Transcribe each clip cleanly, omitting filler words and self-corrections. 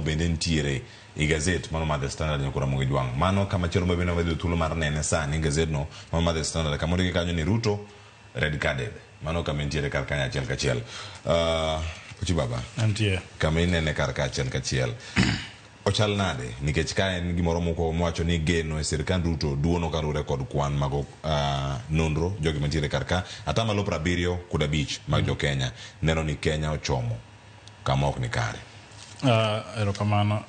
bende ntiere I gazet mano ma The Standard nyakura mongi juang mano kama chero mabena wadhi thuolo mar nene sani gazet no mano ma The Standard kamoro gi kanyo ni Ruto red carded mano kama ntiere kar kanya achiel kachiel Uchi baba antie kama inene kar ka achiel kachiel ochal nade nikech ka en gimoro moko mwacho ni geno e sirkand Ruto duono karure kod kwan mago nonro jogi mantiere kar ka atamalo 75 mag jo Kenya neno ni Kenya ochomo kama ok ni kare. Erokamano.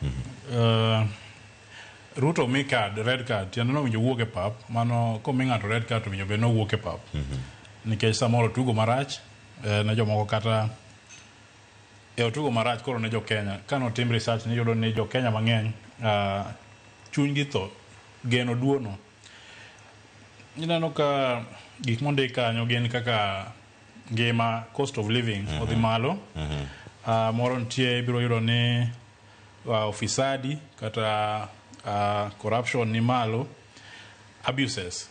Ruto mi card, red card, tiende no winjo wuok e pap, mano komi ng'ato red card to winjo be no wuok e pap. Nikech samoro tugo marach, ne jomoko kata tugo marach koro ne jo Kenya. Kano tim research ni yudo ni jo Kenya mang'eny, chunygi tho, geno duono. Ineno ka gik mondik kanyo gin kaka ngima, cost of living, odhi malo. Moro ntie biro yudo ni ofisadi kata corruption ni malo, abuses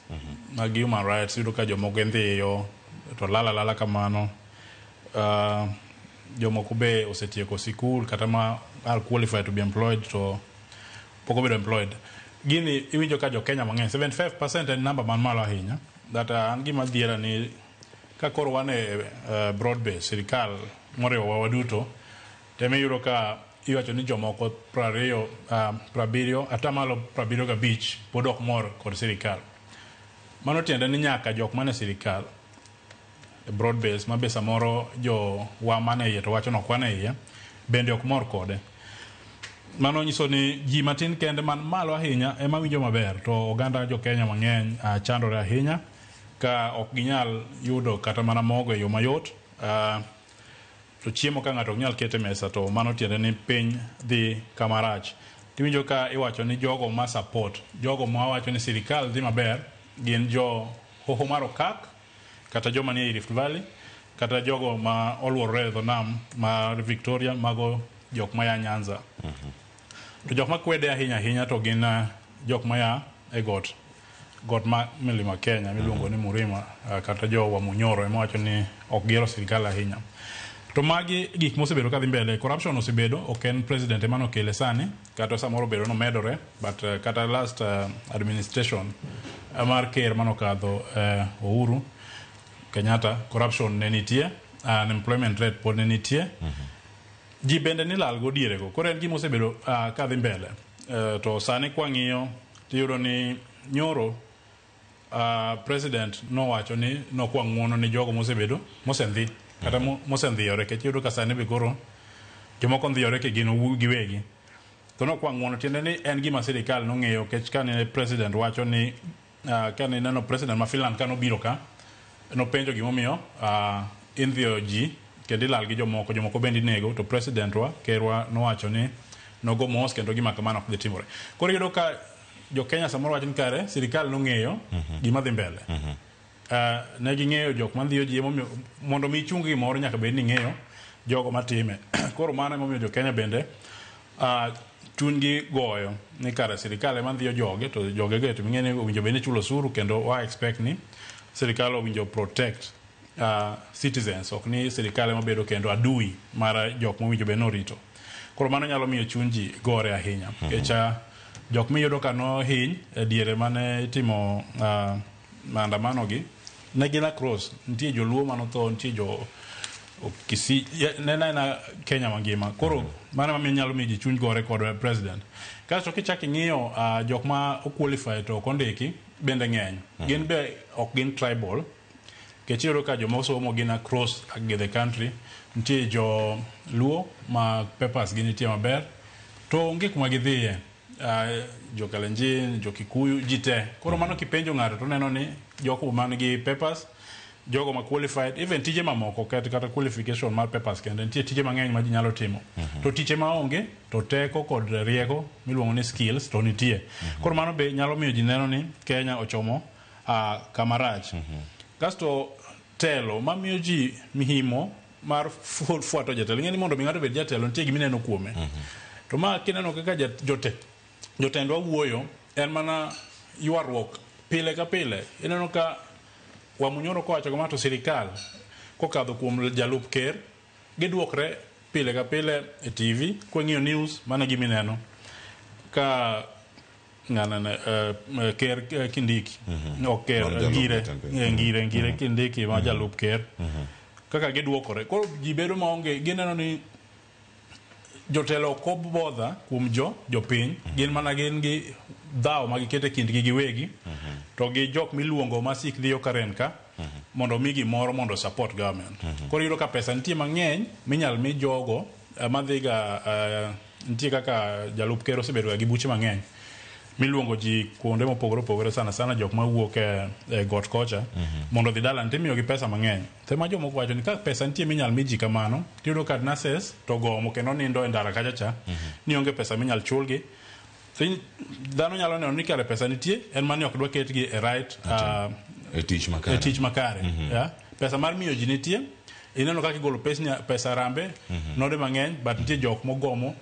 mag human rights yudo ka jomoko ndhiyo to lala kamano, jomoko be osetieko sikul kata ma are qualified to be employed to poko bedo employed. Gini iwinjo ka jo Kenya mang'eny 75% en number man malo ahinya that an gima dhiera ni ka koro wane broad base sirikal moriwo waduto teme yudo ka iwacho ni jomoko 20 atamalo 75 pod ok mor kod sirikal. Mano tiende ni nyaka jok mane sirikal broad base ma be samoro jo wa mane iye to wacho no kwane iye bende ok mor kode. Mano nyiso ni ji matin kende man malo ahinya ema winjo maber to oganda jo Kenya mang'eny chandore ahinya ka ok ginyal yudo kata mana mogo e yo mayot. To chiemo ka ng'ato nyal kete mesa to mano tiende ni piny dhi kamarach. Tiwinjo ka iwacho ni jogo ma support, jogo ma wacho ni sirikal dhi maber gin jo hoho mar okak kata jo manie Rift Valley kata jogo ma oluorore dho nam mar Victoria mago jok ma ya Nyanza. To jok ma kwede ahinya to gin jok ma ya e got ma milima Kenya miluongo ni Murima kata jo wa Munyoro ema wacho ni ok gihero sirikal ahinya. To magi gik mosebedo kadhi mbele, corruption osebedo, ok en president emano kele sani, kata samoro bedo no medore, but kata last administration mar ker mano kadho Uhuru Kenyatta, corruption ne nitie, unemployment rate pod ne nitie. Ji bende ni lal go diere go. Koro en gima osebedo kadhi mbele. To sani kwa ng'iyo tiyudo ni nyoro president no wacho ni no kwa ng'uono ni jogo mosebedo mosendhi kata mosendhiyore kech yudo ka sani be koro jomoko ndhiyore ke gin giwegi. To no kwa ng'uono tiende ni en gima sirikal nong'eyo kech kane president wacho ni kane neno president ma Finland kano biro ka no penjo gimomiyo indhiyo ji kendo ilal gi jomoko bendi nego to president wa kerwa no wacho ni nogo mos kendo gima kamano ok dhi timore. Koro yudo ka jo Kenya samoro wacho ni kare sirikal nong'eyo gima dhi mbele. Ne ging'eyo jok mandhiyo ji mondo mi chung gimoro nyaka bed ni ng'eyo jogo matime. Koro mano emomiyo jo Kenya bende chunygi goyo ni kare sirikal ema ndhiyo joge to joge to ming'eni owinjo bed ni chulo osuru kendo wa expect ni sirikal owinjo protect citizens, ok ni sirikal ema bedo kendo adui mar jok mowinjo bed norito. Koro mano nyalo miyo chuny ji gore ahinya. Kecha jok miyudo ka no hiny diere mane timo maandamano gi ne gina cross ntie joluo manotho ntie jo Kisii nena Kenya mangima. Koro mano mamiyo nyalo miyo ji chuny gore kod president. Kasto kichaki ng'iyo jok ma qualify to kondiki bende ng'eny. Gin be ok gin tribal. Kechiro ka joma osomo gin across the country. Ntie jo Luo ma papers gin nitie maber. To onge kuma gidhiye. Jo Kalenjin, jo Kikuyu, jite. Koro mano kipenjo ng'ato to neno ni joko man gi papers, jogo ma qualified, even tije mamoko kata qualification mar papers kende nitie tije mang'eny ma ji nyalo timo. To tije ma onge to teko kod rieko miluongo ni skills to nitie. Koro mano be nyalo miyo ji neno ni Kenya ochomo kamarach. Kasto telo mamiyo ji mihimo mar fuato jatelo. Ng'eni mondo mi ng'ato bed jatelo nitie gimineno kuome. To ma kineno kaka jotendwa wuoyo en mana ywaruok pile ka pile. Ineno ka wa Munyoro kowacho kama to sirikal kokadho kuom jalup ker giduokre pile ka pile e TV kweng'io news mana gimineno ka ngana ker Kindiki ker ngire Kindiki ma jalup ker kaka giduokore koro ji bedo maonge gineno ni jotelo kob bodha kuom jopiny gin mana gin gi dhao ma gikete kindgi giwegi to gi jok miluongo masik dhiyo karen ka mondo mi gimoro mondo support government koro yudo ka pesa nitie mang'eny minyal mi jogo madhiga nitie kaka jalup ker osebedo gi buche mang'eny miluongo ji kuonde mopogore opogore sana jok mawuok e got kocha mondo dhi dala nitimiyo gi pesa mang'eny tema jomoko wacho ni ka pesa nitie minyal mi ji kamano tiyudo ka nurses to gomo kendo nindo e ndara kachacha ni onge pesa minyal chulgi dhano nyalo neno ni kare pesa nitie en mani ok dwa ketgi e right e tich makare pesa mar miyo ji nitie ineno kaka igolo pesa rambe node mang'eny but nitie jok mogomo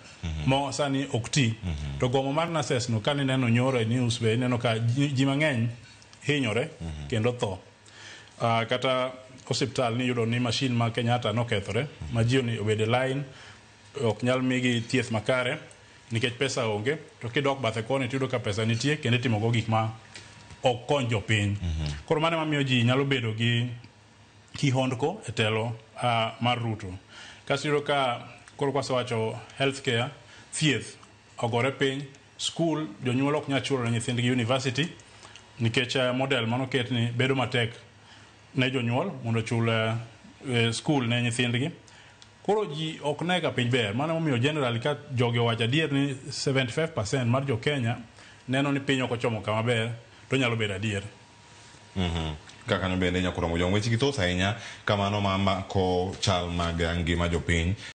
mo sani ok ti to gomo mar nurses no ka nineno nyoro e news be ineno ka ji mang'eny hinyore kendo tho kata hospital ni yudo ni machine ma Kenyatta nokethore ma ji ni obede line ok nyal migi thieth makare nikech pesa onge to kidok bathe kone tiyudo ka pesa nitie kendo itimogo gik ma ok kony jopiny koro mano mamiyo ji nyalo bedo gi kihondko e telo mar Ruto kasto yudo ka koro kwasewacho healthcare thieth ogore piny school jonyuol ok nyal chulo ne nyithindgi university nikech model manoket ni bedo matek ne jonyuol mondo chul school ne nyithindgi koro ji ok nega piny ber mano momiyo generally ka jogi owacho adier ni 75% mar jo Kenya neno ni piny ok ochomo kama ber to nyalo bedo adier kaka no bende nyakuro mo jong weche githoth ahinya kamano ma ko chal mag ngima jopiny